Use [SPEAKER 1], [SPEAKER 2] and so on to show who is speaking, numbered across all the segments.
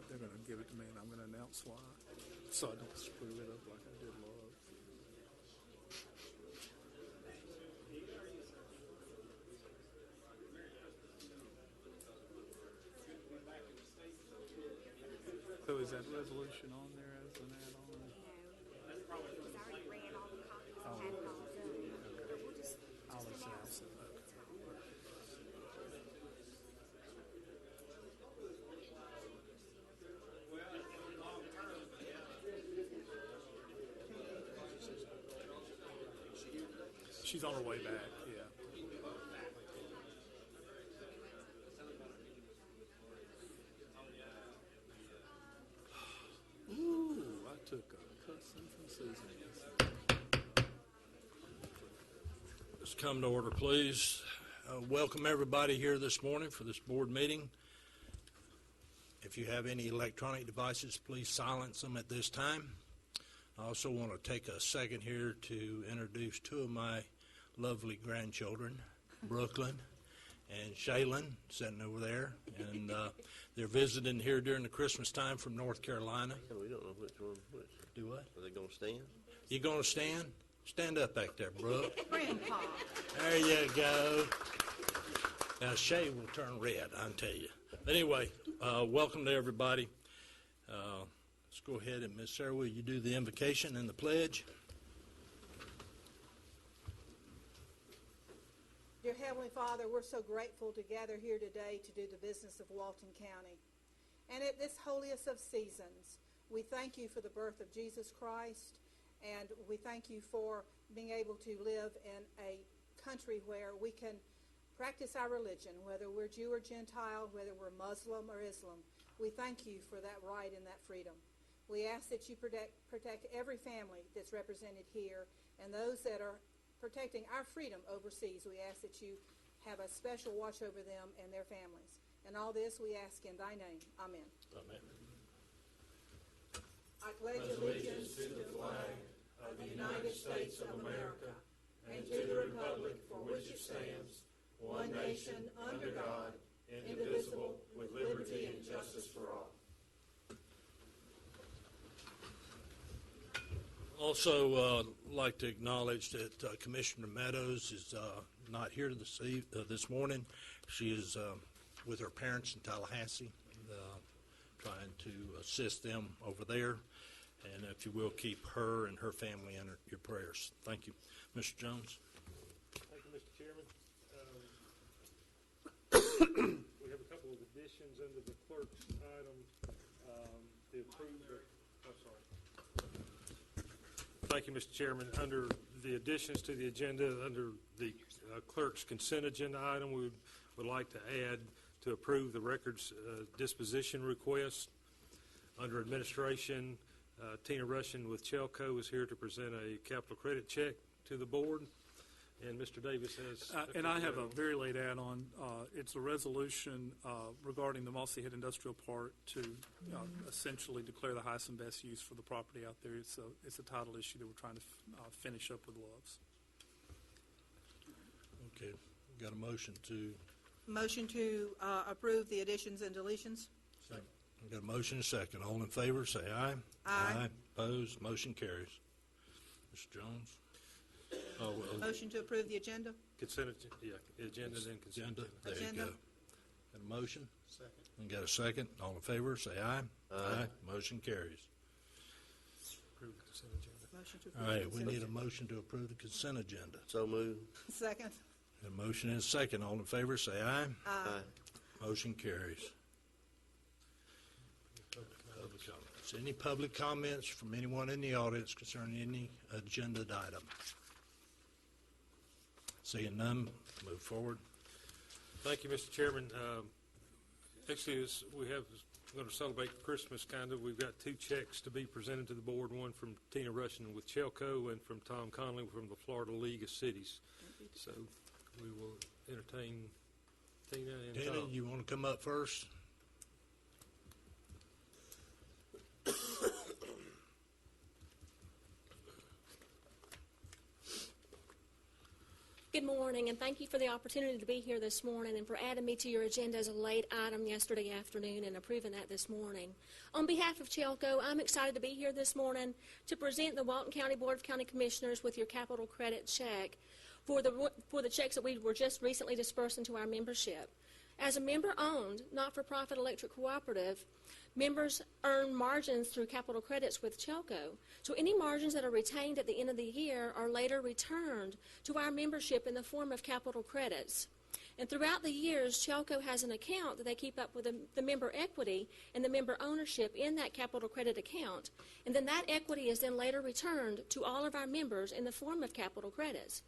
[SPEAKER 1] they're going to give it to me, and I'm going to announce why, so I don't screw it up like I did love. So is that resolution on there as an add-on?
[SPEAKER 2] No, because I already ran all the copies and had it all done. But we'll just announce it.
[SPEAKER 1] Okay. She's on her way back, yeah. Ooh, I took a cussing from Susan yesterday.
[SPEAKER 3] Let's come to order, please. Welcome everybody here this morning for this board meeting. If you have any electronic devices, please silence them at this time. I also want to take a second here to introduce two of my lovely grandchildren, Brooklyn and Shaylin, sitting over there. And they're visiting here during the Christmas time from North Carolina.
[SPEAKER 4] Yeah, we don't know which one.
[SPEAKER 3] Do what?
[SPEAKER 4] Are they going to stand?
[SPEAKER 3] You going to stand? Stand up back there, Brooke.
[SPEAKER 2] Grandpa.
[SPEAKER 3] There you go. Now, Shay will turn red, I'll tell you. Anyway, welcome to everybody. Let's go ahead and, Miss Sarah, will you do the invocation and the pledge?
[SPEAKER 5] Dear Heavenly Father, we're so grateful to gather here today to do the business of Walton County. And at this holiest of seasons, we thank you for the birth of Jesus Christ, and we thank you for being able to live in a country where we can practice our religion, whether we're Jew or Gentile, whether we're Muslim or Islam. We thank you for that right and that freedom. We ask that you protect every family that's represented here, and those that are protecting our freedom overseas. We ask that you have a special watch over them and their families. And all this we ask in thy name. Amen.
[SPEAKER 3] Amen.
[SPEAKER 5] I pledge allegiance to the flag of the United States of America and to the republic for which it stands, one nation, under God, indivisible, with liberty and justice for all.
[SPEAKER 3] Also, like to acknowledge that Commissioner Meadows is not here this morning. She is with her parents in Tallahassee, trying to assist them over there. And if you will, keep her and her family in your prayers. Thank you. Mr. Jones.
[SPEAKER 6] Thank you, Mr. Chairman. We have a couple of additions under the clerk's item. The approved. Thank you, Mr. Chairman. Under the additions to the agenda, under the clerk's consent agenda item, we would like to add to approve the records disposition request. Under administration, Tina Russian with Chelco is here to present a capital credit check to the board. And Mr. Davis has...
[SPEAKER 1] and I have a very late add-on. It's a resolution regarding the Mossy Head Industrial Park to essentially declare the highest and best use for the property out there. It's a title issue that we're trying to finish up with Loves.
[SPEAKER 3] Okay. Got a motion to...
[SPEAKER 5] Motion to approve the additions and deletions.
[SPEAKER 3] Second. Got a motion and a second. All in favor, say aye.
[SPEAKER 5] Aye.
[SPEAKER 3] Opposed? Motion carries. Mr. Jones?
[SPEAKER 5] Motion to approve the agenda.
[SPEAKER 6] Consent agenda, then consent agenda.
[SPEAKER 3] There you
[SPEAKER 5] Agenda.
[SPEAKER 3] go. Got a motion? Second. And got a second. All in favor, say aye. Aye. Motion carries.
[SPEAKER 6] Approve the consent agenda.
[SPEAKER 5] Motion to
[SPEAKER 3] All
[SPEAKER 5] approve.
[SPEAKER 3] right, we need a motion to approve the consent agenda.
[SPEAKER 4] So moved.
[SPEAKER 5] Second.
[SPEAKER 3] A motion and a second. All in favor, say aye.
[SPEAKER 5] Aye.
[SPEAKER 3] Motion carries. Public comments. Any public comments from anyone in the audience concerning any agenda item? Seeing none, move forward.
[SPEAKER 6] Thank you, Mr. Chairman. Actually, we're going to celebrate Christmas, kind of. We've got two checks to be presented to the board, one from Tina Russian with Chelco and from Tom Conley from the Florida League of Cities. So we will entertain Tina and
[SPEAKER 3] Tina,
[SPEAKER 6] Tom.
[SPEAKER 3] you want to come up first?
[SPEAKER 4] Good morning, and thank you for the opportunity to be here this morning and for adding me to your agenda as a late item yesterday afternoon and approving that this morning. On behalf of Chelco, I'm excited to be here this morning to present the Walton County Board of County Commissioners with your capital credit check for the checks that we were just recently dispersed into our membership. As a member-owned, not-for-profit electric cooperative, members earn margins through capital credits with Chelco. So any margins that are retained at the end of the year are later returned to our membership in the form of capital credits. And throughout the years, Chelco has an account that they keep up with the member equity and the member ownership in that capital credit account. And then that equity is then later returned to all of our members in the form of capital credits.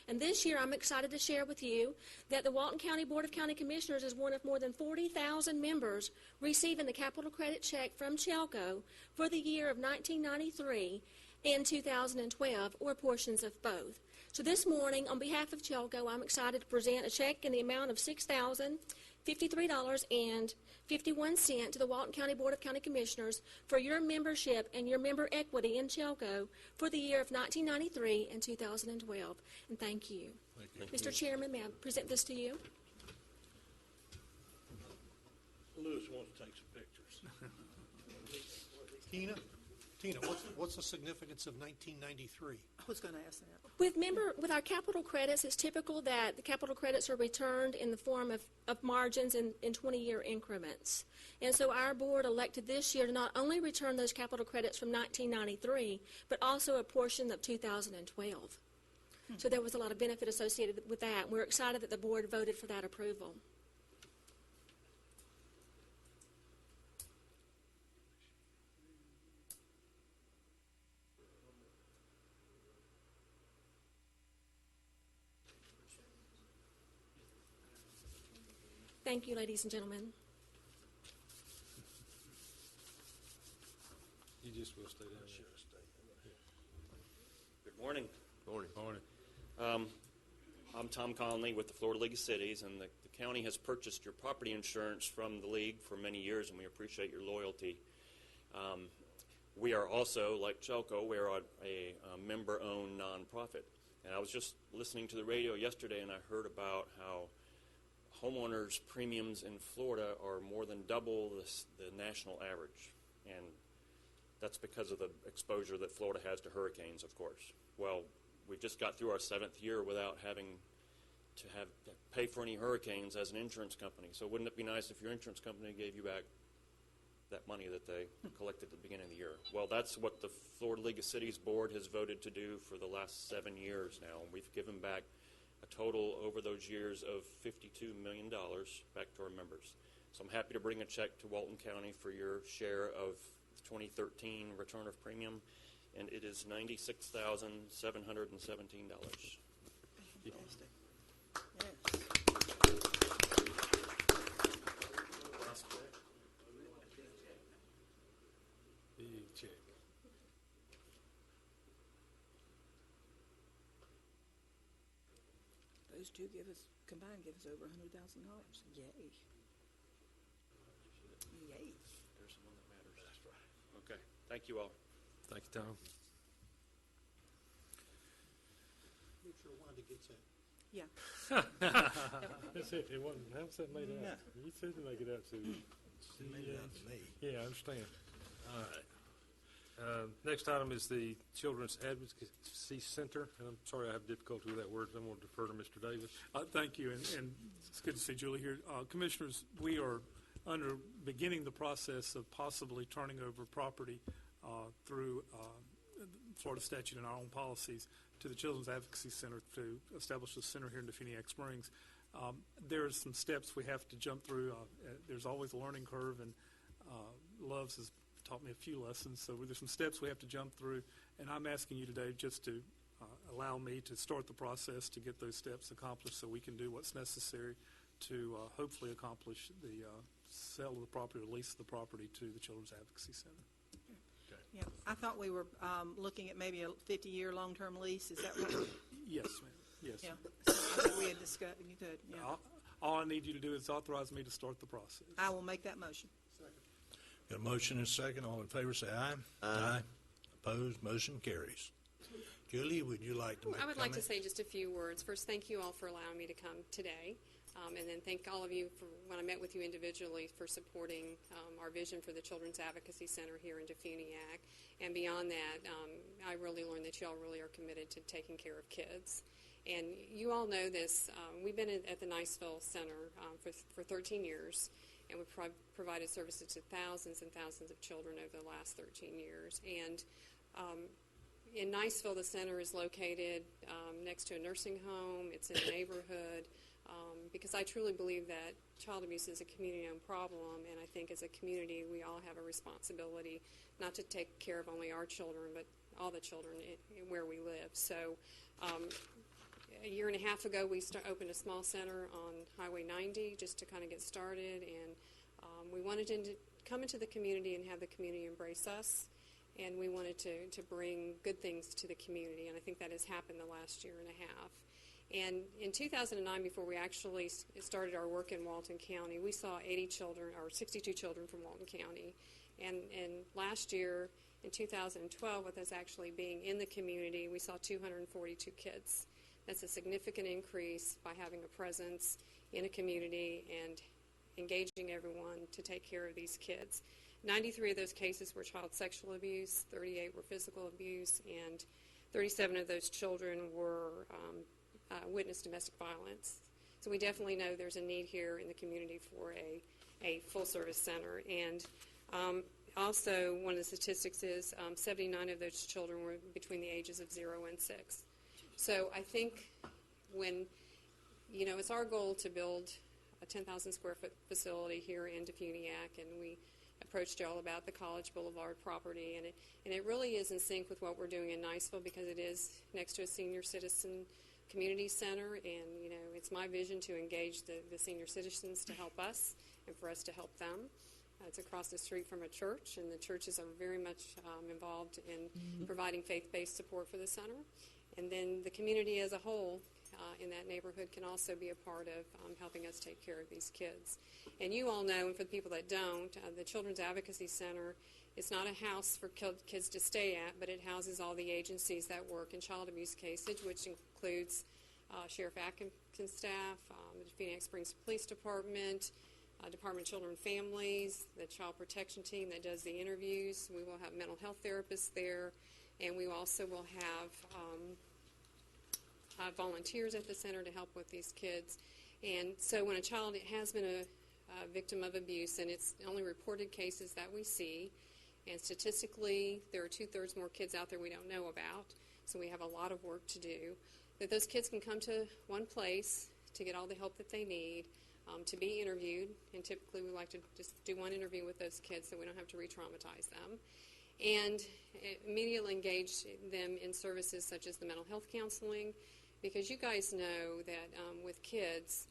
[SPEAKER 4] And this year, I'm excited to share with you that the Walton County Board of County Commissioners is one of more than 40,000 members receiving the capital credit check from Chelco for the year of 1993 and 2012, or portions of both. So this morning, on behalf of Chelco, I'm excited to present a check in the amount of $6,053.51 to the Walton County Board of County Commissioners for your membership and your member equity in Chelco for the year of 1993 and 2012. And thank you. Mr. Chairman, may I present this to you?
[SPEAKER 3] Lewis wants to take some pictures.
[SPEAKER 7] Tina, what's the significance of 1993?
[SPEAKER 5] I was going to ask that.
[SPEAKER 4] With our capital credits, it's typical that the capital credits are returned in the form of margins in 20-year increments. And so our board elected this year to not only return those capital credits from 1993, but also a portion of 2012. So there was a lot of benefit associated with that. We're excited that the board voted for that approval. Thank you, ladies and gentlemen.
[SPEAKER 6] You just will stay down there.
[SPEAKER 8] Good morning.
[SPEAKER 6] Morning.
[SPEAKER 8] I'm Tom Conley with the Florida League of Cities, and the county has purchased your property insurance from the league for many years, and we appreciate your loyalty. We are also, like Chelco, we are a member-owned nonprofit. And I was just listening to the radio yesterday, and I heard about how homeowners' premiums in Florida are more than double the national average. And that's because of the exposure that Florida has to hurricanes, of course. Well, we just got through our 7th year without having to pay for any hurricanes as an insurance company. So wouldn't it be nice if your insurance company gave you back that money that they collected at the beginning of the year? Well, that's what the Florida League of Cities Board has voted to do for the last 7 years now. We've given back a total over those years of $52 million back to our members. So I'm happy to bring a check to Walton County for your share of 2013 return of premium, and it is $96,717.
[SPEAKER 5] Fantastic. Yes.
[SPEAKER 6] Big check.
[SPEAKER 5] Those two combined give us over $100,000. Yay. Yay.
[SPEAKER 8] There's one that matters. That's right. Okay. Thank you all.
[SPEAKER 6] Thank you, Tom.
[SPEAKER 7] Make sure Wanda gets that.
[SPEAKER 5] Yeah.
[SPEAKER 6] That's it. It wasn't. How's that made out? You said to make it out to.
[SPEAKER 3] It made it out to me.
[SPEAKER 6] Yeah, I understand. All right. Next item is the Children's Advocacy Center. And I'm sorry I have difficulty with that word. I'm going to defer to Mr. Davis.
[SPEAKER 1] Thank you, and it's good to see Julie here. Commissioners, we are beginning the process of possibly turning over property through Florida statute and our own policies to the Children's Advocacy Center to establish a center here in Definiak Springs. There are some steps we have to jump through. There's always a learning curve, and Loves has taught me a few lessons. So there's some steps we have to jump through, and I'm asking you today just to allow me to start the process to get those steps accomplished so we can do what's necessary to hopefully accomplish the sale of the property or lease of the property to the Children's Advocacy Center.
[SPEAKER 5] Yeah. I thought we were looking at maybe a 50-year long-term lease. Is that right?
[SPEAKER 1] Yes, ma'am. Yes.
[SPEAKER 5] Yeah. So we had discussed. You could. Yeah.
[SPEAKER 1] All I need you to do is authorize me to start the process.
[SPEAKER 5] I will make that motion.
[SPEAKER 3] Got a motion and a second. All in favor say aye. Aye. Opposed? Motion carries. Julie, would you like to make a
[SPEAKER 9] I would like to
[SPEAKER 3] comment?
[SPEAKER 9] say just a few words. First, thank you all for allowing me to come today. And then thank all of you for, when I met with you individually, for supporting our vision for the Children's Advocacy Center here in Defuniak. And beyond that, I really learned that you all really are committed to taking care of kids. And you all know this. We've been at the Niceville Center for 13 years, and we've provided services to thousands and thousands of children over the last 13 years. And in Niceville, the center is located next to a nursing home. It's in a neighborhood. Because I truly believe that child abuse is a community-owned problem, and I think as a community we all have a responsibility not to take care of only our children, but all the children where we live. So a year and a half ago we opened a small center on Highway 90 just to kind of get started, and we wanted to come into the community and have the community embrace us, and we wanted to bring good things to the community, and I think that has happened the last year and a half. And in 2009, before we actually started our work in Walton County, we saw 80 children, or 62 children from Walton County. And last year, in 2012, with us actually being in the community, we saw 242 kids. That's a significant increase by having a presence in a community and engaging everyone to take care of these kids. 93 of those cases were child sexual abuse, 38 were physical abuse, and 37 of those children were witnessed domestic violence. So we definitely know there's a need here in the community for a full-service center. And also, one of the statistics is 79 of those children were between the ages of 0 and 6. So I think when, it's our goal to build a 10,000 square foot facility here in Defuniak, and we approached you all about the College Boulevard property, and it really is in sync with what we're doing in Niceville, because it is next to a senior citizen community center, and it's my vision to engage the senior citizens to help us and for us to help them. It's across the street from a church, and the churches are very much involved in providing faith-based support for the center. And then the community as a whole in that neighborhood can also be a part of helping us take care of these kids. And you all know, and for the people that don't, the Children's Advocacy Center is not a house for kids to stay at, but it houses all the agencies that work in child abuse cases, which includes Sheriff Atkinson's staff, the Phoenix Springs Police Department, Department of Children and Families, the Child Protection Team that does the interviews. We will have mental health therapists there, and we also will have volunteers at the center to help with these kids. And so when a child has been a victim of abuse, and it's only reported cases that we see, and statistically there are 2/3 more kids out there we don't know about, so we have a lot of work to do, that those kids can come to one place to get all the help that they need, to be interviewed, and typically we like to just do one interview with those kids so we don't have to re-traumatize them, and immediately engage them in services such as the mental health counseling, because you guys know that with kids,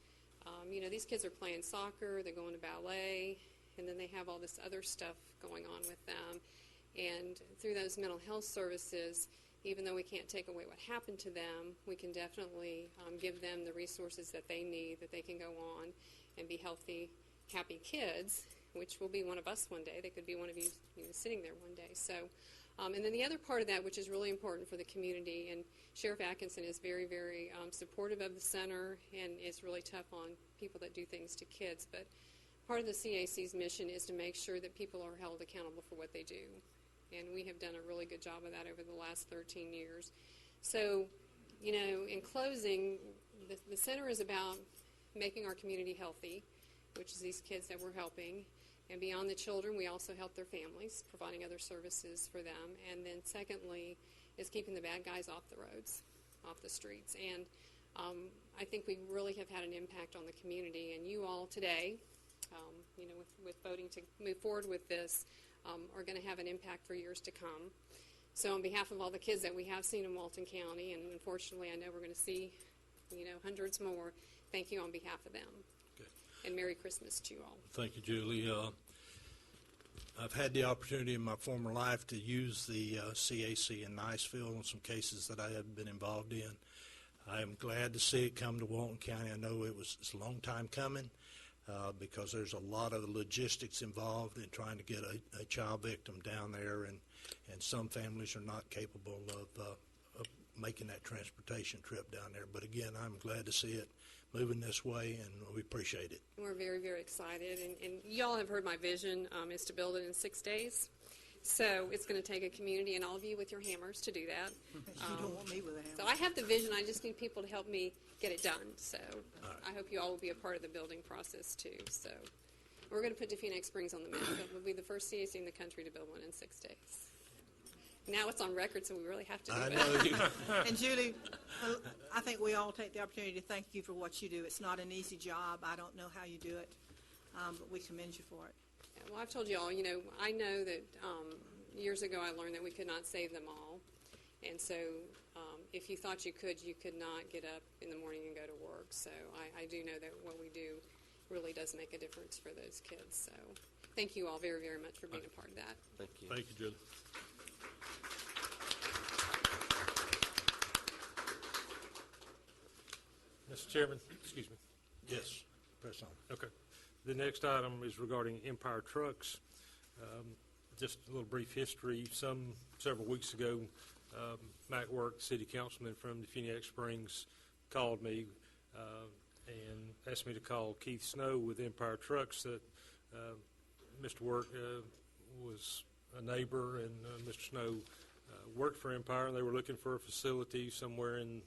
[SPEAKER 9] these kids are playing soccer, they're going to ballet, and then they have all this other stuff going on with them. And through those mental health services, even though we can't take away what happened to them, we can definitely give them the resources that they need, that they can go on and be healthy, happy kids, which will be one of us one day. They could be one of you, sitting there one day. So, and then the other part of that, which is really important for the community, and Sheriff Atkinson is very, very supportive of the center, and is really tough on people that do things to kids. But part of the CAC's mission is to make sure that people are held accountable for what they do. And we have done a really good job of that over the last 13 years. So, in closing, the center is about making our community healthy, which is these kids that we're helping. And beyond the children, we also help their families, providing other services for them. And then secondly is keeping the bad guys off the roads, off the streets. And I think we really have had an impact on the community. And you all today, with voting to move forward with this, are going to have an impact for years to come. So on behalf of all the kids that we have seen in Walton County, and unfortunately I know we're going to see, hundreds more, thank you on behalf of them.
[SPEAKER 3] Okay.
[SPEAKER 9] And Merry Christmas to you all.
[SPEAKER 3] Thank you, Julie. I've had the opportunity in my former life to use the CAC in Niceville on some cases that I have been involved in. I am glad to see it come to Walton County. I know it's a long time coming because there's a lot of logistics involved in trying to get a child victim down there, and some families are not capable of making that transportation trip down there. But again, I'm glad to see it moving this way, and we appreciate it.
[SPEAKER 9] We're very, very excited, and y'all have heard my vision is to build it in 6 days. So it's going to take a community and all of you with your hammers to do that.
[SPEAKER 5] You don't want me with a hammer.
[SPEAKER 9] So I have the vision. I just need people to help me get it done. So I hope you all will be a part of the building process too. So we're going to put Defeat Springs on the map. We'll be the first CAC in the country to build one in 6 days. Now it's on record, so we really have to do
[SPEAKER 3] I
[SPEAKER 9] it.
[SPEAKER 3] know you.
[SPEAKER 5] And Julie, I think we all take the opportunity to thank you for what you do. It's not an easy job. I don't know how you do it, but we commend you for it.
[SPEAKER 9] Yeah, well, I've told you all, I know that years ago I learned that we could not save them all. And so if you thought you could not get up in the morning and go to work. So I do know that what we do really does make a difference for those kids. So thank you all very, very much for being a part of that.
[SPEAKER 8] Thank you.
[SPEAKER 3] Thank you, Julie.
[SPEAKER 6] Mr. Chairman, excuse me.
[SPEAKER 3] Yes, press on.
[SPEAKER 6] Okay. The next item is regarding Empire Trucks. Just a little brief history. Several weeks ago, Matt Work, city councilman from Defeat Springs, called me and asked me to call Keith Snow with Empire Trucks. That Mr. Work was a neighbor, and Mr. Snow worked for Empire, and they were looking for a facility somewhere in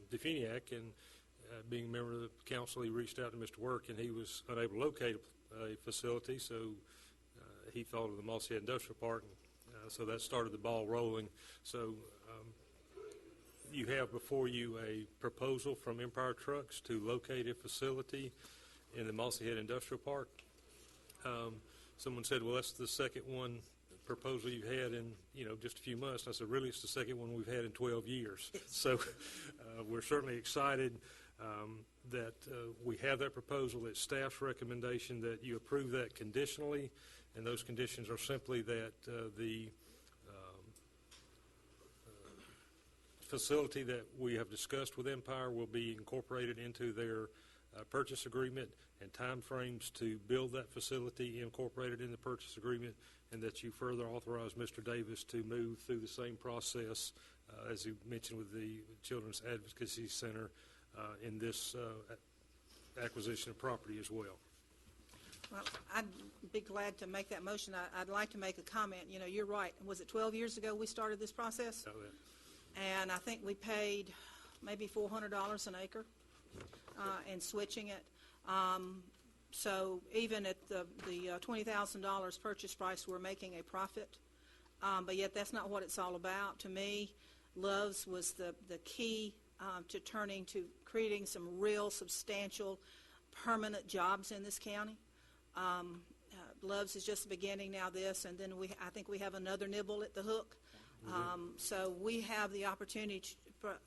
[SPEAKER 6] Defeat, and being a member of the council, he reached out to Mr. Work, and he was unable to locate a facility, so he thought of the Mossy Head Industrial Park, and so that started the ball rolling. So you have before you a proposal from Empire Trucks to locate a facility in the Mossy Head Industrial Park. Someone said, well, that's the second one proposal you've had in just a few months. And I said, really, it's the second one we've had in 12 years. So we're certainly excited that we have that proposal. It's staff's recommendation that you approve that conditionally, and those conditions are simply that the facility that we have discussed with Empire will be incorporated into their purchase agreement, and timeframes to build that facility incorporated in the purchase agreement, and that you further authorize Mr. Davis to move through the same process as he mentioned with the Children's Advocacy Center in this acquisition of property as well.
[SPEAKER 5] Well, I'd be glad to make that motion. I'd like to make a comment. You're right. Was it 12 years ago we started this process? And I think we paid maybe $400 an acre in switching it. So even at the $20,000 purchase price, we're making a profit. But yet that's not what it's all about. To me, Love's was the key to creating some real substantial permanent jobs in this county. Love's is just the beginning now, this, and then I think we have another nibble at the hook. So we have the opportunity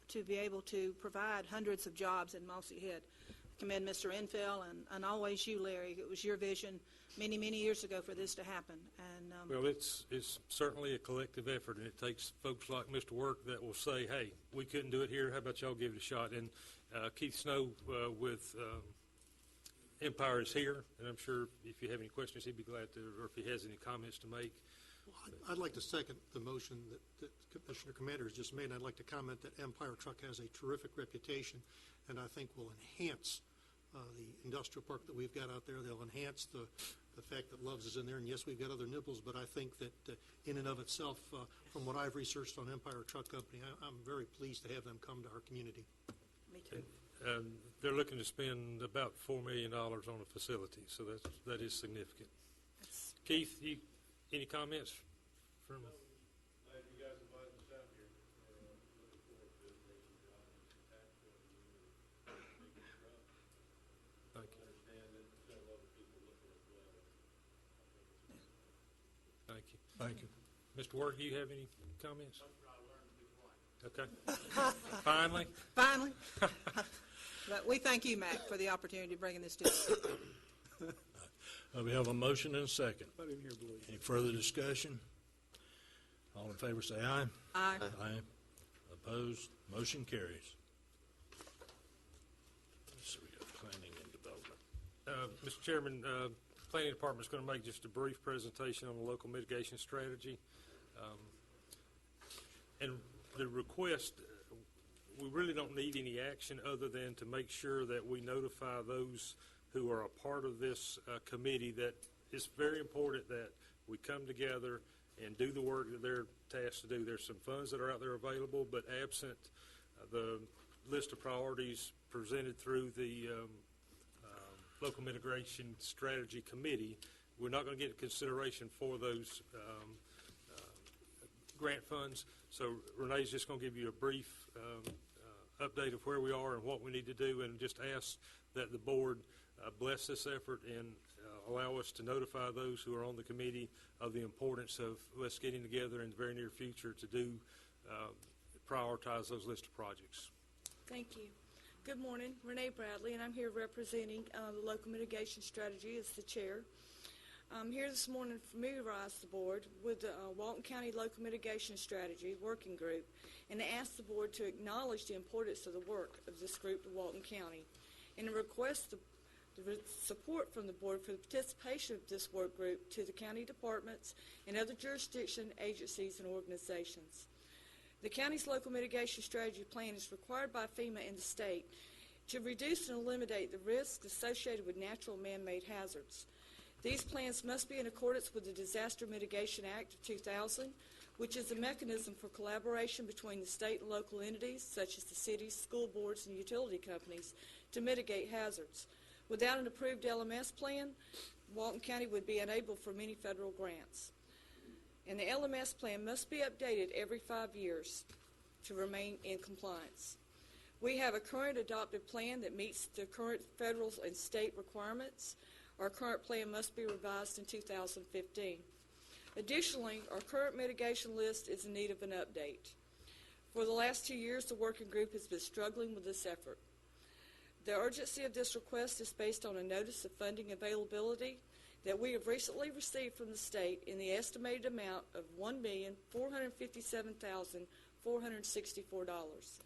[SPEAKER 5] to be able to provide hundreds of jobs in Mossy Head. Commend Mr. Infell and always you, Larry. It was your vision many, many years ago for this to happen. And
[SPEAKER 6] well, it's certainly a collective effort, and it takes folks like Mr. Work that will say, hey, we couldn't do it here. How about y'all give it a shot? And Keith Snow with Empire is here, and I'm sure if you have any questions, he'd be glad to, or if he has any comments to make.
[SPEAKER 7] Well, I'd like to second the motion that Commissioner Commander has just made, and I'd like to comment that Empire Truck has a terrific reputation, and I think will enhance the industrial park that we've got out there. They'll enhance the fact that Love's is in there, and yes, we've got other nibbles, but I think that in and of itself, from what I've researched on Empire Truck Company, I'm very pleased to have them come to our community.
[SPEAKER 5] me too.
[SPEAKER 6] They're looking to spend about $4 million on a facility, so that is significant. Keith, any comments from?
[SPEAKER 10] Glad you guys invited us down here. Looking forward to it.
[SPEAKER 6] Thank you.
[SPEAKER 10] Understand that several other people looking as well.
[SPEAKER 6] Thank you.
[SPEAKER 3] Thank you.
[SPEAKER 6] Mr. Work, do you have any comments? Okay. Finally.
[SPEAKER 5] Finally. But we thank you, Mac, for the opportunity of bringing this to us.
[SPEAKER 3] We have a motion and a second. Any further discussion? All in favor say aye.
[SPEAKER 5] Aye.
[SPEAKER 3] Aye. Opposed? Motion carries. So we got planning and development.
[SPEAKER 6] Mr. Chairman, Planning Department is going to make just a brief presentation on the local mitigation strategy. And the request, we really don't need any action other than to make sure that we notify those who are a part of this committee that it's very important that we come together and do the work that they're tasked to do. There's some funds that are out there available, but absent the list of priorities presented through the Local Mitigation Strategy Committee, we're not going to get consideration for those grant funds. So Renee's just going to give you a brief update of where we are and what we need to do, and just ask that the board bless this effort and allow us to notify those who are on the committee of the importance of us getting together in the very near future to do prioritize those list of projects.
[SPEAKER 11] Thank you. Good morning. Renee Bradley, and I'm here representing the Local Mitigation Strategy as the chair. I'm here this morning to familiarize the board with the Walton County Local Mitigation Strategy Working Group, and to ask the board to acknowledge the importance of the work of this group to Walton County, and to request the support from the board for the participation of this work group to the county departments and other jurisdiction agencies and organizations. The county's local mitigation strategy plan is required by FEMA and the state to reduce and eliminate the risks associated with natural man-made hazards. These plans must be in accordance with the Disaster Mitigation Act of 2000, which is a mechanism for collaboration between the state and local entities, such as the cities, school boards, and utility companies, to mitigate hazards. Without an approved LMS plan, Walton County would be unable for many federal grants. And the LMS plan must be updated every 5 years to remain in compliance. We have a current adopted plan that meets the current federal and state requirements. Our current plan must be revised in 2015. Additionally, our current mitigation list is in need of an update. For the last 2 years, the working group has been struggling with this effort. The urgency of this request is based on a notice of funding availability that we have recently received from the state in the estimated amount of $1,457,464.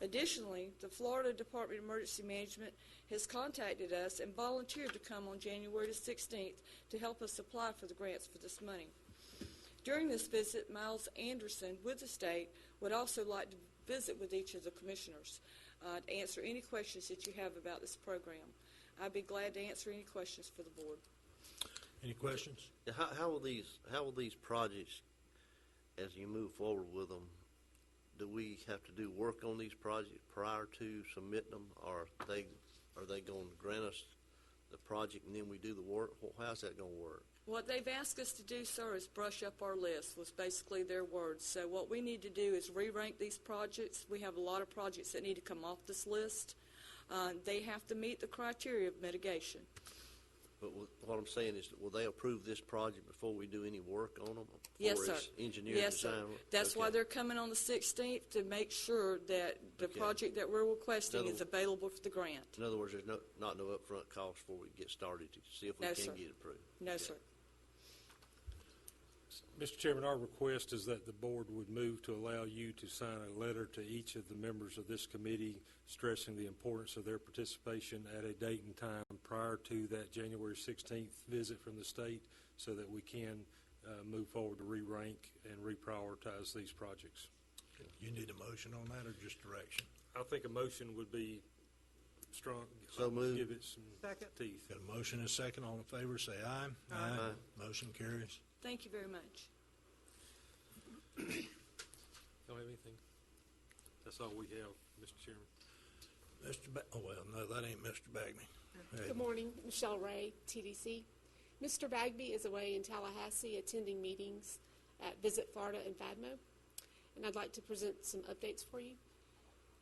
[SPEAKER 11] Additionally, the Florida Department of Emergency Management has contacted us and volunteered to come on January the 16th to help us apply for the grants for this money. During this visit, Miles Anderson with the state would also like to visit with each of the commissioners to answer any questions that you have about this program. I'd be glad to answer any questions for the board.
[SPEAKER 3] Any questions?
[SPEAKER 12] How will these projects, as you move forward with them, do we have to do work on these projects prior to submitting them, or are they going to grant us the project and then we do the work? How's that going to work?
[SPEAKER 11] What they've asked us to do, sir, is brush up our list, was basically their words. So what we need to do is re-rank these projects. We have a lot of projects that need to come off this list. They have to meet the criteria of mitigation.
[SPEAKER 12] But what I'm saying is, will they approve this project before we do any work on them?
[SPEAKER 11] Yes, sir.
[SPEAKER 12] Engineering
[SPEAKER 11] Yes,
[SPEAKER 12] design?
[SPEAKER 11] sir. That's
[SPEAKER 12] Okay.
[SPEAKER 11] why they're coming on the 16th, to make sure that the
[SPEAKER 12] Okay.
[SPEAKER 11] project that we're requesting is available for the grant.
[SPEAKER 12] In other words, there's not no upfront cost before we get started to see if we
[SPEAKER 11] No,
[SPEAKER 12] can
[SPEAKER 11] sir.
[SPEAKER 12] get it approved.
[SPEAKER 11] No, sir.
[SPEAKER 6] Mr. Chairman, our request is that the board would move to allow you to sign a letter to each of the members of this committee stressing the importance of their participation at a date and time prior to that January 16th visit from the state, so that we can move forward to re-rank and reprioritize these projects.
[SPEAKER 3] You need a motion on that or just direction?
[SPEAKER 6] I think a motion would be strong.
[SPEAKER 12] So moved.
[SPEAKER 6] Give it some
[SPEAKER 5] Second.
[SPEAKER 6] teeth.
[SPEAKER 3] Got a motion and a second. All in favor, say aye.
[SPEAKER 12] Aye.
[SPEAKER 3] Motion carries.
[SPEAKER 11] Thank you very much.
[SPEAKER 6] Don't have anything? That's all we have, Mr. Chairman.
[SPEAKER 3] No, that ain't Mr. Bagby. Hey.
[SPEAKER 13] Good morning, Michelle Ray, TDC. Mr. Bagby is away in Tallahassee attending meetings at Visit Florida and FADMO, and I'd like to present some updates for you.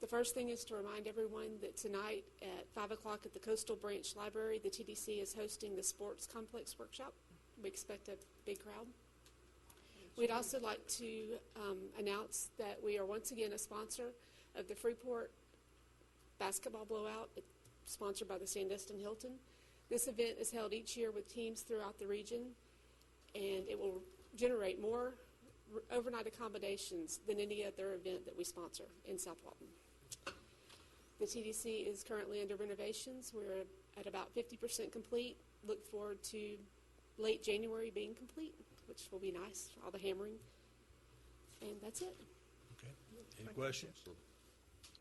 [SPEAKER 13] The first thing is to remind everyone that tonight at 5 o'clock at the Coastal Branch Library, the TDC is hosting the Sports Complex Workshop. We expect a big crowd. We'd also like to announce that we are once again a sponsor of the Freeport Basketball Blowout, sponsored by the Sandestin Hilton. This event is held each year with teams throughout the region, and it will generate more overnight accommodations than any other event that we sponsor in South Walton. The TDC is currently under renovations. We're at about 50% complete. Look forward to late January being complete, which will be nice, all the hammering. And that's it.
[SPEAKER 3] Okay. Any questions?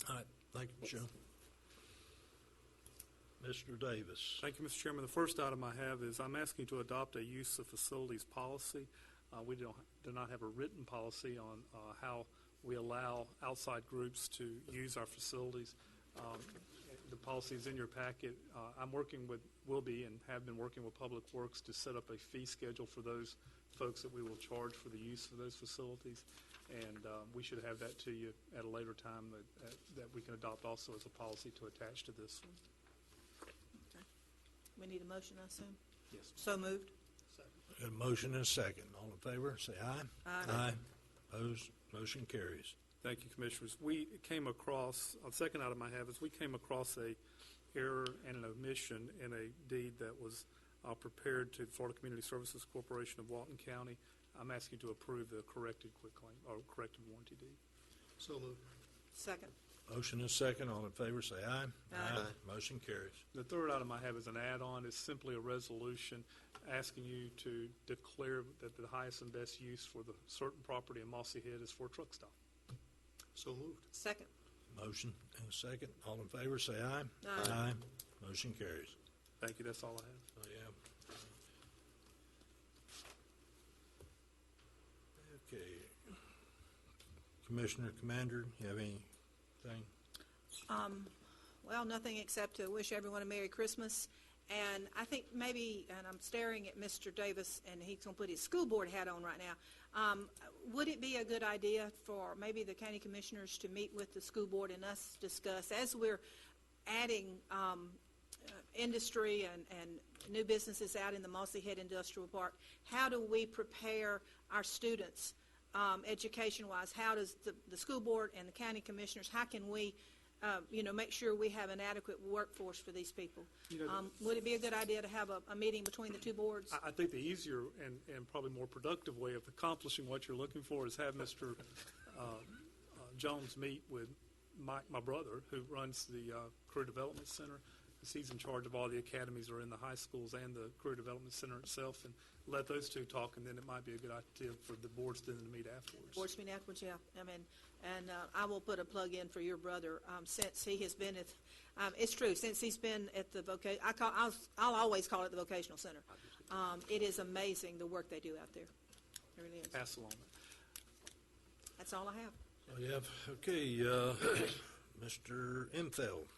[SPEAKER 3] All right, thank you, Joe. Mr. Davis.
[SPEAKER 1] Thank you, Mr. Chairman. The first item I have is I'm asking to adopt a use of facilities policy. We do not have a written policy on how we allow outside groups to use our facilities. The policy is in your packet. I'm working with, will be and have been working with Public Works to set up a fee schedule for those folks that we will charge for the use of those facilities. And we should have that to you at a later time that we can adopt also as a policy to attach to this one.
[SPEAKER 5] We need a motion, I assume?
[SPEAKER 1] Yes.
[SPEAKER 5] So moved.
[SPEAKER 3] Got a motion and a second. All in favor, say aye.
[SPEAKER 5] Aye.
[SPEAKER 3] Opposed, motion carries.
[SPEAKER 1] Thank you, Commissioners. We came across, the second item I have is we came across a error and an omission in a deed that was prepared to the Florida Community Services Corporation of Walton County. I'm asking to approve the corrected quitclaim or corrected warranty deed.
[SPEAKER 7] So moved.
[SPEAKER 5] Second.
[SPEAKER 3] Motion and second. All in favor, say aye.
[SPEAKER 5] Aye.
[SPEAKER 3] Motion carries.
[SPEAKER 1] The third item I have is an add-on. It's simply a resolution asking you to declare that the highest and best use for the certain property in Mossy Head is for a truck stop.
[SPEAKER 7] So moved.
[SPEAKER 5] Second.
[SPEAKER 3] Motion and a second. All in favor, say aye.
[SPEAKER 5] Aye.
[SPEAKER 3] Motion carries.
[SPEAKER 1] Thank you. That's all I have.
[SPEAKER 3] Oh, yeah. Okay. Commissioner, Commander, you have anything?
[SPEAKER 5] Well, nothing except to wish everyone a Merry Christmas. And I think maybe, and I'm staring at Mr. Davis, and he's going to put his school board hat on right now. Would it be a good idea for maybe the county commissioners to meet with the school board and us discuss, as we're adding industry and new businesses out in the Mossy Head Industrial Park, how do we prepare our students education-wise? How does the school board and the county commissioners, how can we make sure we have an adequate workforce for these people? Would it be a good idea to have a meeting between the two boards?
[SPEAKER 1] I think the easier and probably more productive way of accomplishing what you're looking for is have Mr. Jones meet with Mike, my brother, who runs the Career Development Center. He's in charge of all the academies that are in the high schools and the Career Development Center itself, and let those two talk, and then it might be a good idea for the boards then to meet afterwards.
[SPEAKER 5] Boards meet afterwards, yeah. I mean, and I will put a plug in for your brother since he has been at. It's true. Since he's been at the I'll always call it the vocational center. It is amazing the work they do out there. It really is.
[SPEAKER 1] Pass along.
[SPEAKER 5] That's all I have.
[SPEAKER 3] Oh, yeah. Okay. Mr. Imfeld.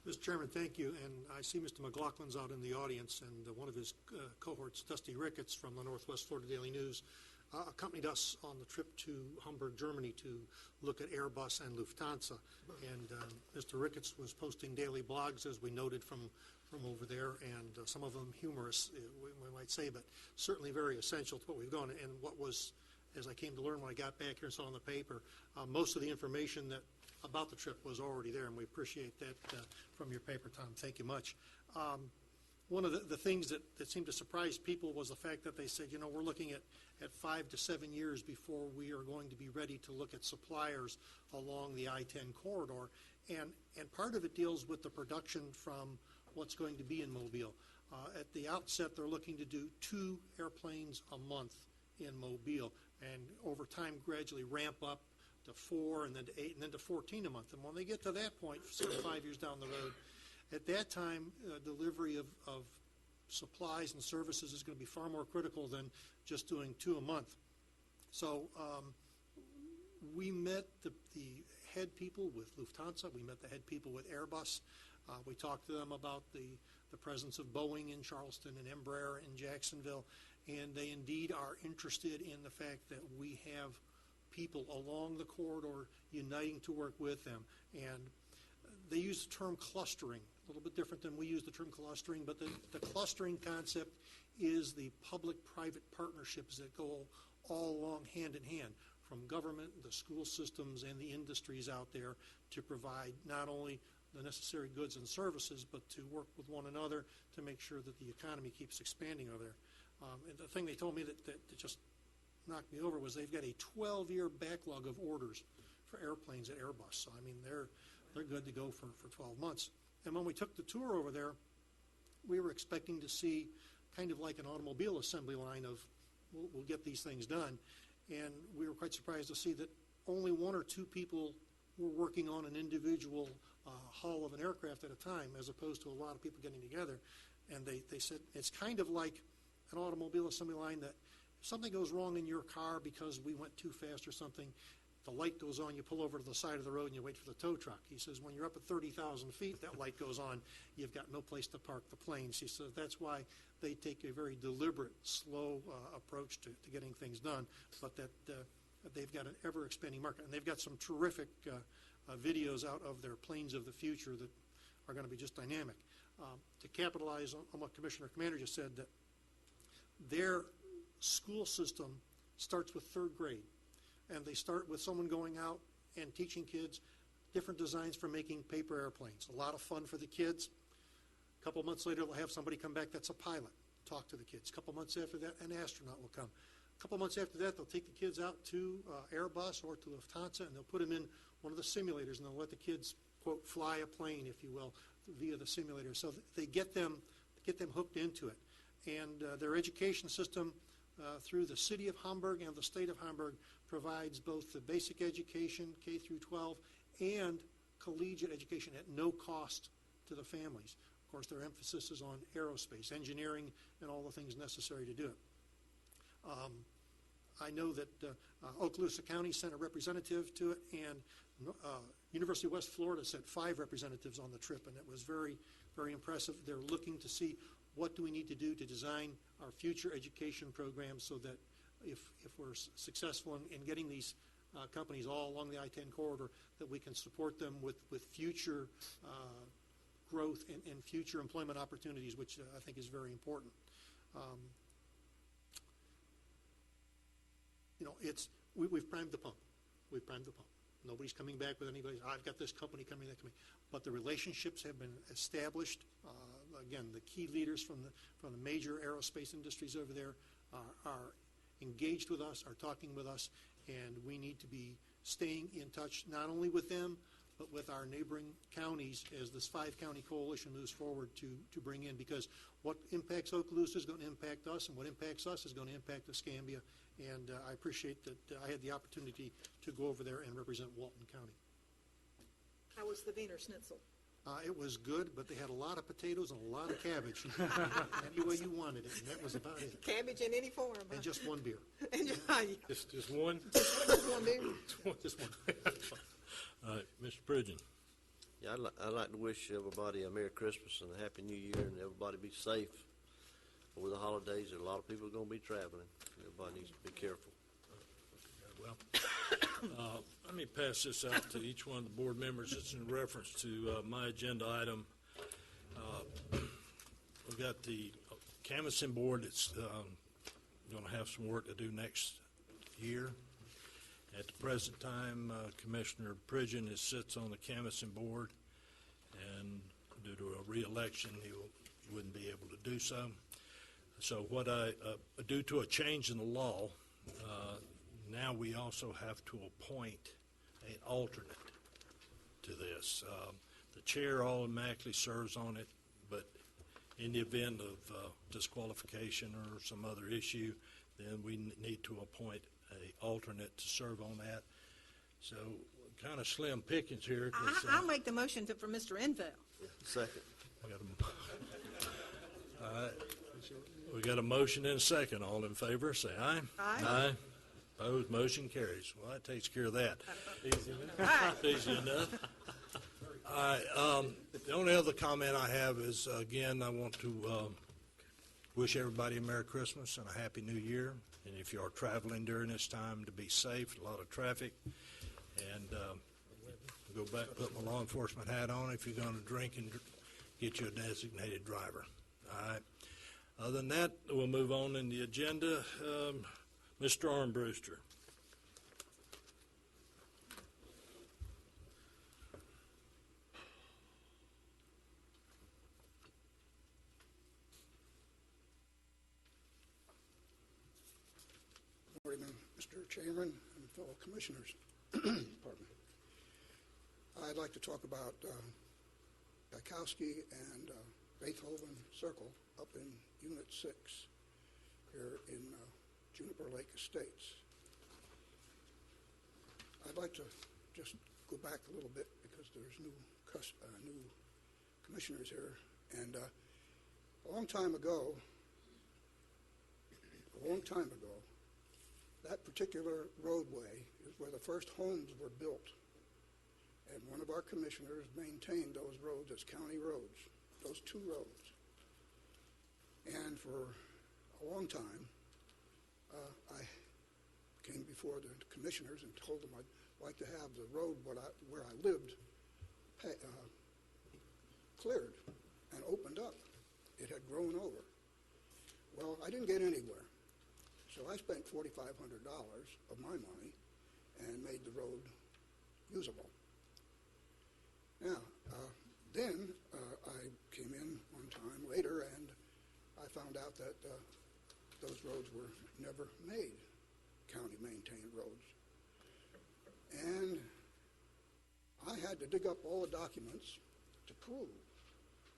[SPEAKER 7] Mr. Chairman, thank you. And I see Mr. McLaughlin's out in the audience, and one of his cohorts, Dusty Ricketts from the Northwest Florida Daily News, accompanied us on the trip to Hamburg, Germany, to look at Airbus and Lufthansa. And Mr. Ricketts was posting daily blogs, as we noted from over there, and some of them humorous, we might say, but certainly very essential to what we've gone. And what was, as I came to learn when I got back here and saw in the paper, most of the information about the trip was already there, and we appreciate that from your paper, Tom. Thank you much. One of the things that seemed to surprise people was the fact that they said, we're looking at 5 to 7 years before we are going to be ready to look at suppliers along the I-10 corridor. And part of it deals with the production from what's going to be in Mobile. At the outset, they're looking to do 2 airplanes a month in Mobile, and over time gradually ramp up to 4, and then to 8, and then to 14 a month. And when they get to that point, 5 years down the road, at that time, delivery of supplies and services is going to be far more critical than just doing 2 a month. So we met the head people with Lufthansa. We met the head people with Airbus. We talked to them about the presence of Boeing in Charleston and Embraer in Jacksonville, and they indeed are interested in the fact that we have people along the corridor uniting to work with them. And they use the term clustering, a little bit different than we use the term clustering, but the clustering concept is the public-private partnerships that go all along hand in hand, from government, the school systems, and the industries out there to provide not only the necessary goods and services, but to work with one another to make sure that the economy keeps expanding over there. And the thing they told me that just knocked me over was they've got a 12-year backlog of orders for airplanes at Airbus. So, I mean, they're good to go for 12 months. And when we took the tour over there, we were expecting to see kind of like an automobile assembly line of we'll get these things done. And we were quite surprised to see that only 1 or 2 people we're working on an individual hull of an aircraft at a time, as opposed to a lot of people getting together. And they said it's kind of like an automobile assembly line, that if something goes wrong in your car because we went too fast or something, the light goes on, you pull over to the side of the road and you wait for the tow truck. He says when you're up at 30,000 feet, that light goes on, you've got no place to park the planes. He says that's why they take a very deliberate, slow approach to getting things done, but that they've got an ever-expanding market. And they've got some terrific videos out of their planes of the future that are going to be just dynamic. To capitalize on what Commissioner Commander just said, that their school system starts with third grade. And they start with someone going out and teaching kids different designs for making paper airplanes. A lot of fun for the kids. A couple months later, they'll have somebody come back that's a pilot, talk to the kids. A couple months after that, an astronaut will come. A couple months after that, they'll take the kids out to Airbus or to Lufthansa, and they'll put them in one of the simulators, and they'll let the kids, quote, fly a plane, if you will, via the simulator. So they get them hooked into it. And their education system through the city of Hamburg and the state of Hamburg provides both the basic education, K through 12, and collegiate education at no cost to the families. Of course, their emphasis is on aerospace, engineering, and all the things necessary to do it. I know that Okaloosa County sent a representative to it, and University of West Florida sent 5 representatives on the trip, and it was very, very impressive. They're looking to see what do we need to do to design our future education programs so that if we're successful in getting these companies all along the I-10 corridor, that we can support them with future growth and future employment opportunities, which I think is very important. We've primed the pump. We've primed the pump. Nobody's coming back with anybody. I've got this company coming, that company. But the relationships have been established. Again, the key leaders from the major aerospace industries over there are engaged with us, are talking with us, and we need to be staying in touch not only with them, but with our neighboring counties as this 5-county coalition moves forward to bring in, because what impacts Okaloosa is going to impact us, and what impacts us is going to impact Escambia. And I appreciate that I had the opportunity to go over there and represent Walton County.
[SPEAKER 5] How was the Wiener Schnitzel?
[SPEAKER 7] It was good, but they had a lot of potatoes and a lot of cabbage. Any way you wanted it, and that was about it.
[SPEAKER 5] Cabbage in any form.
[SPEAKER 7] And just one beer.
[SPEAKER 6] Just one?
[SPEAKER 5] Just one beer?
[SPEAKER 7] Just one.
[SPEAKER 3] All right, Mr. Pridgeon.
[SPEAKER 12] Yeah, I'd like to wish everybody a Merry Christmas and a Happy New Year, and everybody be safe over the holidays. A lot of people are going to be traveling. Everybody needs to be careful.
[SPEAKER 3] Well, let me pass this out to each one of the board members. It's in reference to my agenda item. We've got the canvassing board that's going to have some work to do next year. At the present time, Commissioner Pridgeon sits on the canvassing board, and due to a re-election, he wouldn't be able to do so. So due to a change in the law, now we also have to appoint an alternate to this. The chair automatically serves on it, but in the event of disqualification or some other issue, then we need to appoint an alternate to serve on that. So kind of slim pickings here.
[SPEAKER 5] I'll make the motion for Mr. Enfield.
[SPEAKER 12] Second.
[SPEAKER 3] We got a motion and a second. All in favor, say aye.
[SPEAKER 5] Aye.
[SPEAKER 3] Aye. Opposed, motion carries. Well, that takes care of that.
[SPEAKER 6] Easy enough.
[SPEAKER 3] Easy enough. All right, the only other comment I have is, again, I want to wish everybody a Merry Christmas and a Happy New Year. And if you are traveling during this time, to be safe, a lot of traffic. And go back, put my law enforcement hat on if you're going to drink, and get you a designated driver. All right. Other than that, we'll move on in the agenda. Mr. Armbruster.
[SPEAKER 14] Good morning, Mr. Chairman and fellow commissioners. Pardon me. I'd like to talk about Dykowski and Beethoven Circle up in Unit 6 here in Juniper Lake Estates. I'd like to just go back a little bit because there's new commissioners here. And a long time ago, that particular roadway is where the first homes were built. And one of our commissioners maintained those roads as county roads, those two roads. And for a long time, I came before the commissioners and told them I'd like to have the road where I lived cleared and opened up. It had grown over. Well, I didn't get anywhere. So I spent $4,500 of my money and made the road usable. Now, then I came in one time later and I found out that those roads were never made county-maintained roads. And I had to dig up all the documents to prove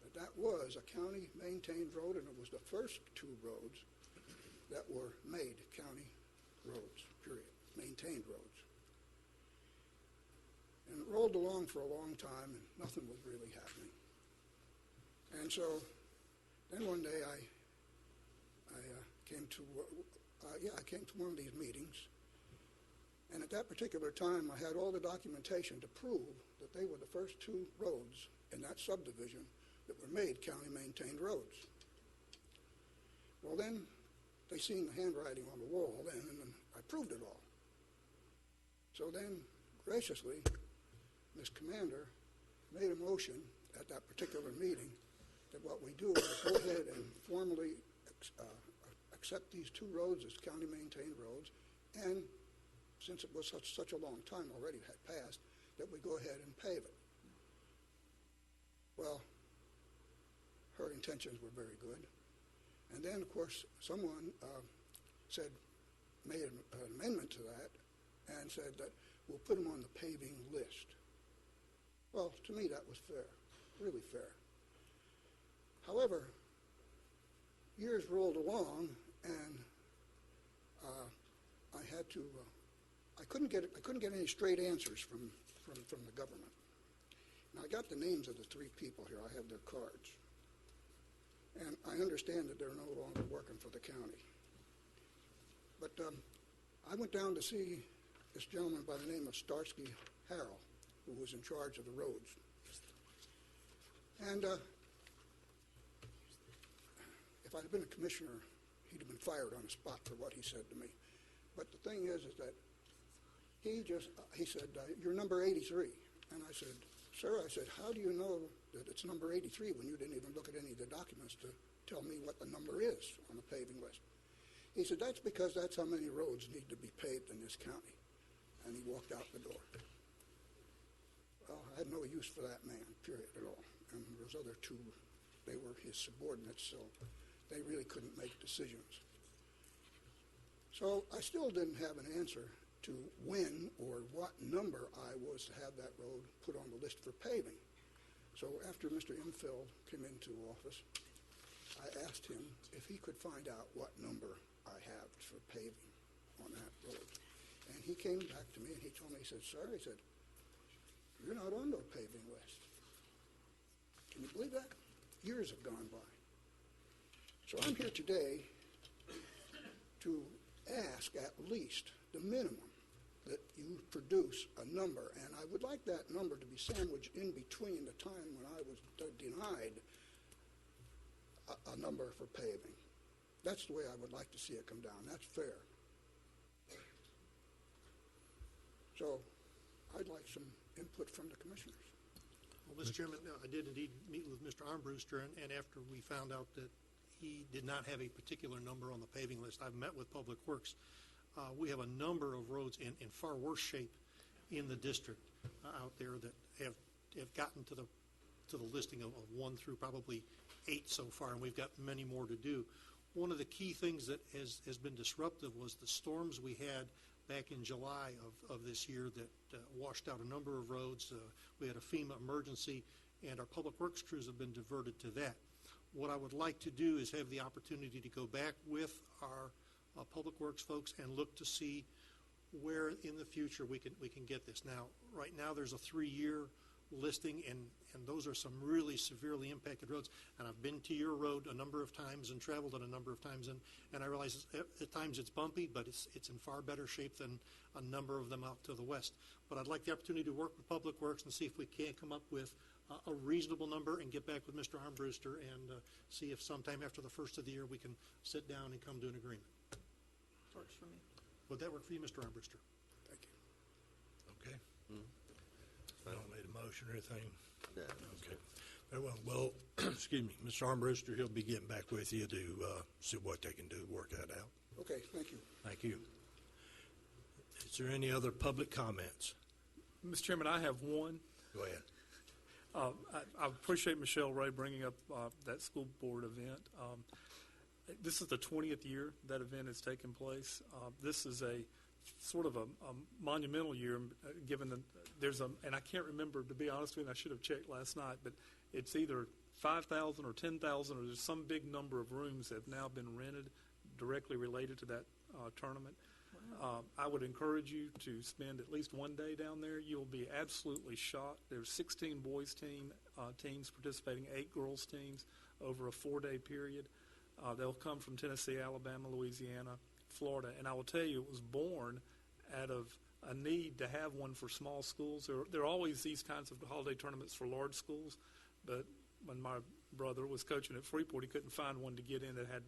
[SPEAKER 14] that that was a county-maintained road, and it was the first two roads that were made county roads, period, maintained roads. And it rolled along for a long time, and nothing was really happening. And so then one day I came to one of these meetings, and at that particular time I had all the documentation to prove that they were the first two roads in that subdivision that were made county-maintained roads. Well, then they seen the handwriting on the wall then, and then I proved it all. So then, graciously, Ms. Commander made a motion at that particular meeting that what we do is go ahead and formally accept these two roads as county-maintained roads, and since it was such a long time already had passed, that we go ahead and pave it. Well, her intentions were very good. And then, of course, someone made an amendment to that and said that we'll put them on the paving list. Well, to me, that was fair, really fair. However, years rolled along, and I couldn't get any straight answers from the government. Now, I got the names of the three people here. I have their cards. And I understand that they're no longer working for the county. But I went down to see this gentleman by the name of Starsky Harrell, who was in charge of the roads. And if I'd have been a commissioner, he'd have been fired on the spot for what he said to me. But the thing is that he said, you're number 83. And I said, sir, I said, how do you know that it's number 83 when you didn't even look at any of the documents to tell me what the number is on the paving list? He said, that's because that's how many roads need to be paved in this county. And he walked out the door. Well, I had no use for that man, period, at all. And those other two, they were his subordinates, so they really couldn't make decisions. So I still didn't have an answer to when or what number I was to have that road put on the list for paving. So after Mr. Imfeld came into office, I asked him if he could find out what number I have for paving on that road. And he came back to me and he told me, he said, sir, he said, you're not on the paving list. Can you believe that? Years have gone by. So I'm here today to ask at least the minimum that you produce a number, and I would like that number to be sandwiched in between the time when I was denied a number for paving. That's the way I would like to see it come down. That's fair. So I'd like some input from the commissioners.
[SPEAKER 7] Well, Mr. Chairman, I did indeed meet with Mr. Armbruster, and after we found out that he did not have a particular number on the paving list, I've met with Public Works. We have a number of roads in far worse shape in the district out there that have gotten to the listing of 1 through probably 8 so far, and we've got many more to do. One of the key things that has been disruptive was the storms we had back in July of this year that washed out a number of roads. We had a FEMA emergency, and our Public Works crews have been diverted to that. What I would like to do is have the opportunity to go back with our Public Works folks and look to see where in the future we can get this. Now, right now, there's a 3-year listing, and those are some really severely impacted roads. And I've been to your road a number of times and traveled it a number of times, and I realize at times it's bumpy, but it's in far better shape than a number of them out to the west. But I'd like the opportunity to work with Public Works and see if we can't come up with a reasonable number and get back with Mr. Armbruster and see if sometime after the first of the year we can sit down and come to an agreement.
[SPEAKER 5] Works for me.
[SPEAKER 7] Would that work for you, Mr. Armbruster?
[SPEAKER 14] Thank you.
[SPEAKER 3] Okay. I don't need a motion or anything.
[SPEAKER 12] No.
[SPEAKER 3] Okay. Very well. Well, excuse me, Mr. Armbruster, he'll be getting back with you to see what they can do to work that out.
[SPEAKER 14] Okay, thank you.
[SPEAKER 3] Thank you. Is there any other public comments?
[SPEAKER 1] Mr. Chairman, I have one.
[SPEAKER 3] Go ahead.
[SPEAKER 1] I appreciate Michelle Ray bringing up that school board event. This is the 20th year that event has taken place. This is a sort of a monumental year, given that and I can't remember, to be honest with you, I should have checked last night, but it's either 5,000 or 10,000, or there's some big number of rooms that have now been rented directly related to that tournament. I would encourage you to spend at least one day down there. You'll be absolutely shocked. There's 16 boys teams participating, 8 girls teams over a 4-day period. They'll come from Tennessee, Alabama, Louisiana, Florida, and I will tell you, it was born out of a need to have one for small schools. There are always these kinds of holiday tournaments for large schools, but when my brother was coaching at Freeport, he couldn't find one to get in that had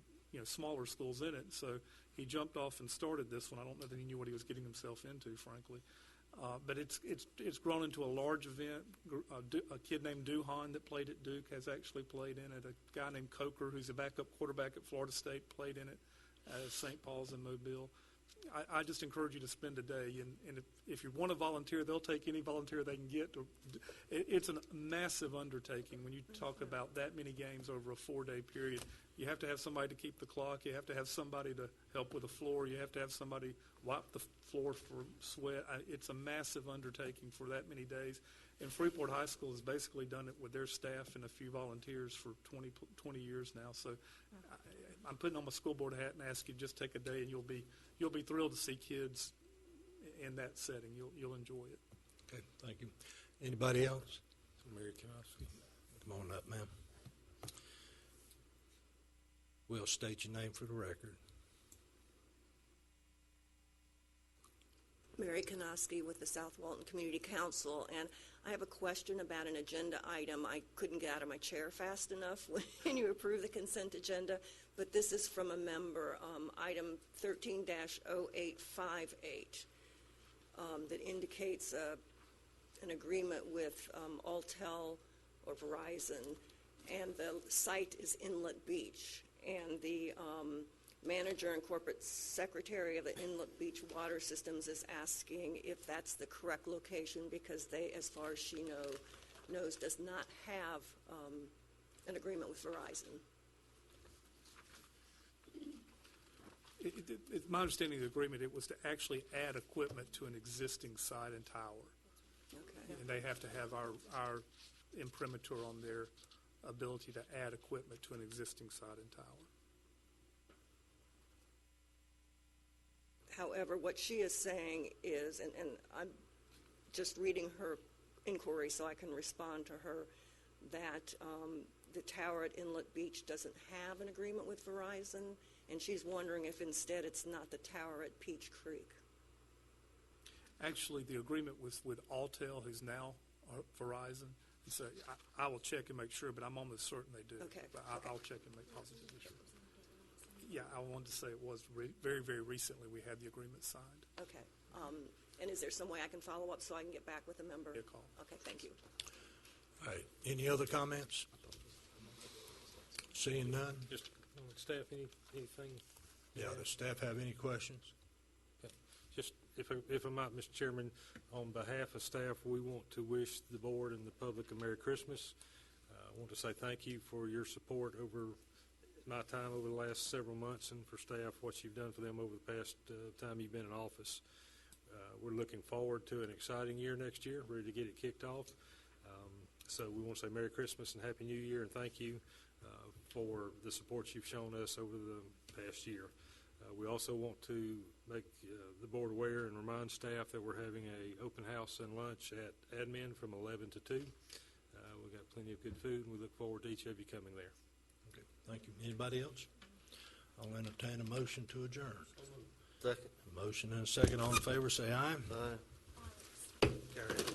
[SPEAKER 1] smaller schools in it, so he jumped off and started this one. I don't know that he knew what he was getting himself into, frankly. But it's grown into a large event. A kid named Duhan that played at Duke has actually played in it. A guy named Coker, who's a backup quarterback at Florida State, played in it at St. Paul's in Mobile. I just encourage you to spend a day, and if you want to volunteer, they'll take any volunteer they can get. It's a massive undertaking when you talk about that many games over a 4-day period. You have to have somebody to keep the clock. You have to have somebody to help with the floor. You have to have somebody wipe the floor for sweat. It's a massive undertaking for that many days. And Freeport High School has basically done it with their staff and a few volunteers for 20 years now. So I'm putting on my school board hat and ask you to just take a day, and you'll be thrilled to see kids in that setting. You'll enjoy it.
[SPEAKER 3] Okay, thank you. Anybody else?
[SPEAKER 6] Mary Kanofsky.
[SPEAKER 3] Come on up, ma'am. We'll state your name for the record.
[SPEAKER 15] Mary Kanofsky with the South Walton Community Council, and I have a question about an agenda item. I couldn't get out of my chair fast enough when you approved the consent agenda, but this is from a member, item 13-0858, that indicates an agreement with Altel or Verizon, and the site is Inlet Beach, and the manager and corporate secretary of the Inlet Beach Water Systems is asking if that's the correct location, because they, as far as she knows, does not have an agreement with Verizon.
[SPEAKER 1] It's my understanding of the agreement, it was to actually add equipment to an existing site and tower.
[SPEAKER 15] Okay.
[SPEAKER 1] And they have to have our imprimatur on their ability to add equipment to an existing site and tower.
[SPEAKER 15] However, what she is saying is, and I'm just reading her inquiry so I can respond to her, that the tower at Inlet Beach doesn't have an agreement with Verizon, and she's wondering if instead it's not the tower at Peach Creek.
[SPEAKER 1] Actually, the agreement was with Altel, who's now Verizon. So I will check and make sure, but I'm almost certain they do.
[SPEAKER 15] Okay.
[SPEAKER 1] But I'll check and make positively sure. Yeah, I wanted to say it was very, very recently we had the agreement signed.
[SPEAKER 15] Okay. And is there some way I can follow up so I can get back with a member?
[SPEAKER 1] Give me a call.
[SPEAKER 15] Okay, thank you.
[SPEAKER 3] All right, any other comments? Seeing none?
[SPEAKER 6] Just, staff, anything?
[SPEAKER 3] Yeah, does staff have any questions?
[SPEAKER 6] Okay. Just, if I might, Mr. Chairman, on behalf of staff, we want to wish the board and the public a Merry Christmas. I want to say thank you for your support over my time over the last several months, and for staff, what you've done for them over the past time you've been in office. We're looking forward to an exciting year next year, ready to get it kicked off. So we want to say Merry Christmas and Happy New Year, and thank you for the support you've shown us over the past year. We also want to make the board aware and remind staff that we're having a open house and lunch at admin from 11 to 2. We've got plenty of good food, and we look forward to each of you coming there.
[SPEAKER 3] Okay, thank you. Anybody else? I'll entertain a motion to adjourn.
[SPEAKER 12] Second.
[SPEAKER 3] A motion and a second. All in favor, say aye.
[SPEAKER 12] Aye.
[SPEAKER 3] Carried.